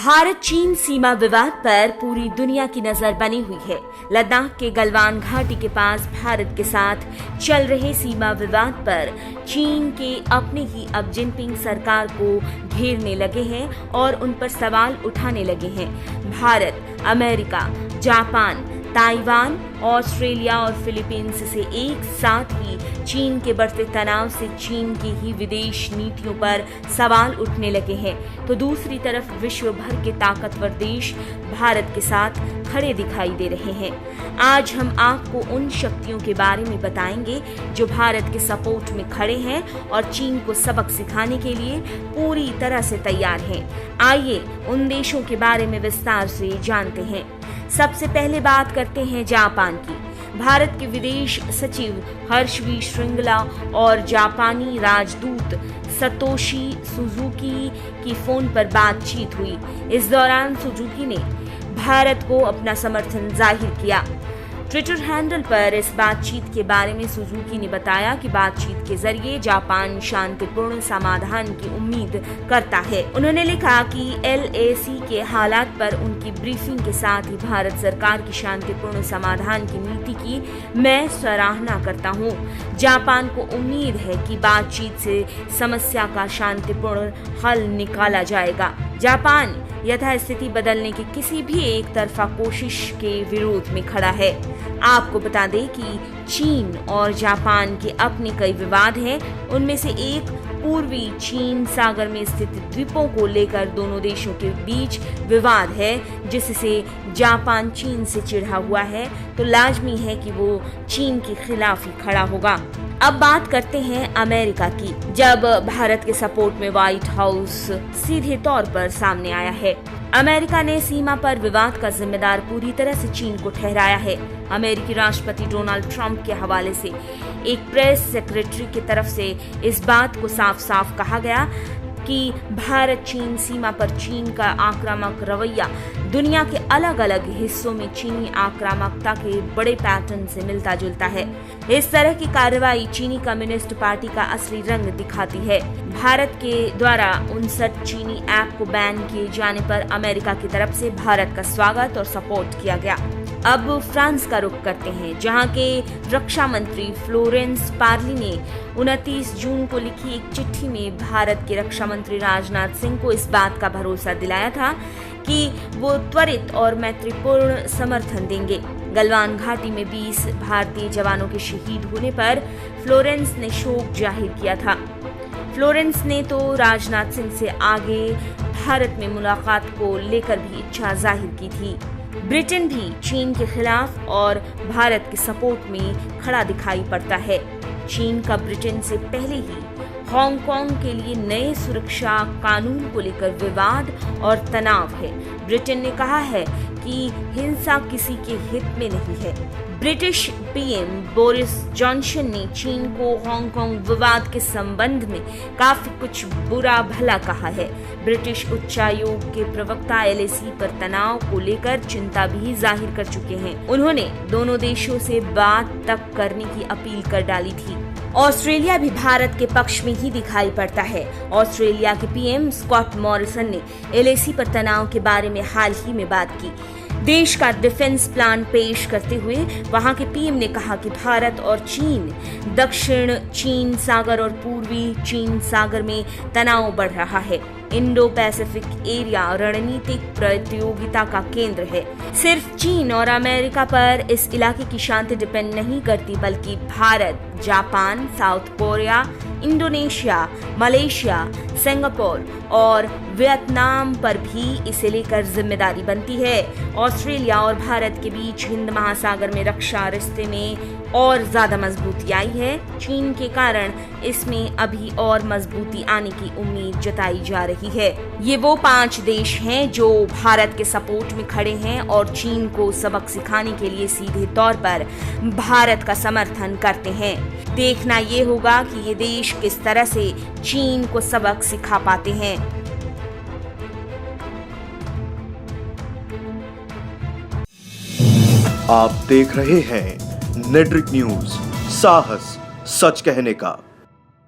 भारत चीन सीमा विवाद पर पूरी दुनिया की नजर बनी हुई है। लद्दाख के गलवान घाटी के पास भारत के साथ चल रहे सीमा विवाद पर चीन के अपने ही अब जिनपिंग सरकार को घेरने लगे हैं और उन पर सवाल उठाने लगे हैं। Bharat, America, Japan, Taiwan, Australia और फिलीपींस से एक साथ ही चीन के बढ़ते तनाव से चीन की ही विदेश नीतियों पर सवाल उठने लगे हैं, तो दूसरी तरफ विश्व भर के ताकतवर देश भारत के साथ खड़े दिखाई दे रहे हैं। आज हम आपको उन शक्तियों के बारे में बताएंगे जो भारत के सपोर्ट में खड़े हैं और चीन को सबक सिखाने के लिए पूरी तरह से तैयार हैं। आइए उन देशों के बारे में विस्तार से जानते हैं। सबसे पहले बात करते हैं जापान की। भारत के विदेश सचिव हर्ष वी श्रृंगला और जापानी राजदूत सतोशी सुजुकी की फोन पर बातचीत हुई। इस दौरान सुजुकी ने भारत को अपना समर्थन जाहिर किया। ट्विटर हैंडल पर इस बातचीत के बारे में सुजुकी ने बताया कि बातचीत के जरिए जापान शांतिपूर्ण समाधान की उम्मीद करता है। उन्होंने लिखा कि LAC के हालात पर उनकी ब्रीफिंग के साथ ही भारत सरकार की शांतिपूर्ण समाधान की नीति की मैं सराहना करता हूं। जापान को उम्मीद है कि बातचीत से समस्या का शांतिपूर्ण हल निकाला जाएगा। जापान यथास्थिति बदलने की किसी भी एक तरफा कोशिश के विरोध में खड़ा है। आपको बता दें कि चीन और जापान के अपने कई विवाद हैं। उनमें से एक पूर्वी चीन सागर में स्थित द्वीपों को लेकर दोनों देशों के बीच विवाद है, जिससे जापान चीन से चिढ़ा हुआ है, तो लाजमी है कि वो चीन के खिलाफ ही खड़ा होगा। अब बात करते हैं अमेरिका की। जब भारत के सपोर्ट में व्हाइट हाउस सीधे तौर पर सामने आया है, अमेरिका ने सीमा पर विवाद का जिम्मेदार पूरी तरह से चीन को ठहराया है। अमेरिकी राष्ट्रपति डोनाल्ड ट्रंप के हवाले से एक प्रेस सेक्रेटरी की तरफ से इस बात को साफ साफ कहा गया कि भारत चीन सीमा पर चीन का आक्रामक रवैया दुनिया के अलग अलग हिस्सों में चीनी आक्रामकता के बड़े पैटर्न से मिलता जुलता है। इस तरह की कार्रवाई चीनी कम्युनिस्ट पार्टी का असली रंग दिखाती है। भारत के द्वारा 59 चीनी ऐप को बैन किए जाने पर अमेरिका की तरफ से भारत का स्वागत और सपोर्ट किया गया। अब फ्रांस का रुख करते हैं, जहां के रक्षा मंत्री फ्लोरेंस पार्ली ने 29 जून को लिखी एक चिट्ठी में भारत के रक्षा मंत्री राजनाथ सिंह को इस बात का भरोसा दिलाया था कि वो त्वरित और मैत्रीपूर्ण समर्थन देंगे। गलवान घाटी में 20 भारतीय जवानों के शहीद होने पर फ्लोरेंस ने शोक जाहिर किया था। फ्लोरेंस ने तो राजनाथ सिंह से आगे भारत में मुलाकात को लेकर भी इच्छा जाहिर की थी। ब्रिटेन भी चीन के खिलाफ और भारत के सपोर्ट में खड़ा दिखाई पड़ता है। चीन का ब्रिटेन से पहले ही हांगकांग के लिए नए सुरक्षा कानून को लेकर विवाद और तनाव है। ब्रिटेन ने कहा है कि हिंसा किसी के हित में नहीं है। ब्रिटिश PM बोरिस जॉनसन ने चीन को हांगकांग विवाद के संबंध में काफी कुछ बुरा भला कहा है। ब्रिटिश उच्चायोग के प्रवक्ता LAC पर तनाव को लेकर चिंता भी जाहिर कर चुके हैं। उन्होंने दोनों देशों से बात तक करने की अपील कर डाली थी। ऑस्ट्रेलिया भी भारत के पक्ष में ही दिखाई पड़ता है। ऑस्ट्रेलिया के PM स्कॉट मॉरिसन ने LAC पर तनाव के बारे में हाल ही में बात की। देश का डिफेंस प्लान पेश करते हुए वहां के PM ने कहा कि भारत और चीन दक्षिण चीन सागर और पूर्वी चीन सागर में तनाव बढ़ रहा है। इंडो पैसिफिक एरिया रणनीतिक प्रतियोगिता का केंद्र है। सिर्फ चीन और अमेरिका पर इस इलाके की शांति डिपेंड नहीं करती, बल्कि Bharat, Japan, south Korea, Indonesia, Malaysia, Singapore और वियतनाम पर भी इसे लेकर जिम्मेदारी बनती है। ऑस्ट्रेलिया और भारत के बीच हिंद महासागर में रक्षा रिश्ते में और ज्यादा मजबूती आई है। चीन के कारण इसमें अभी और मजबूती आने की उम्मीद जताई जा रही है। ये वो 5 देश हैं जो भारत के सपोर्ट में खड़े हैं और चीन को सबक सिखाने के लिए सीधे तौर पर भारत का समर्थन करते हैं। देखना ये होगा कि ये देश किस तरह से चीन को सबक सिखा पाते हैं। आप देख रहे हैं नेट्रिक न्यूज, साहस सच कहने का।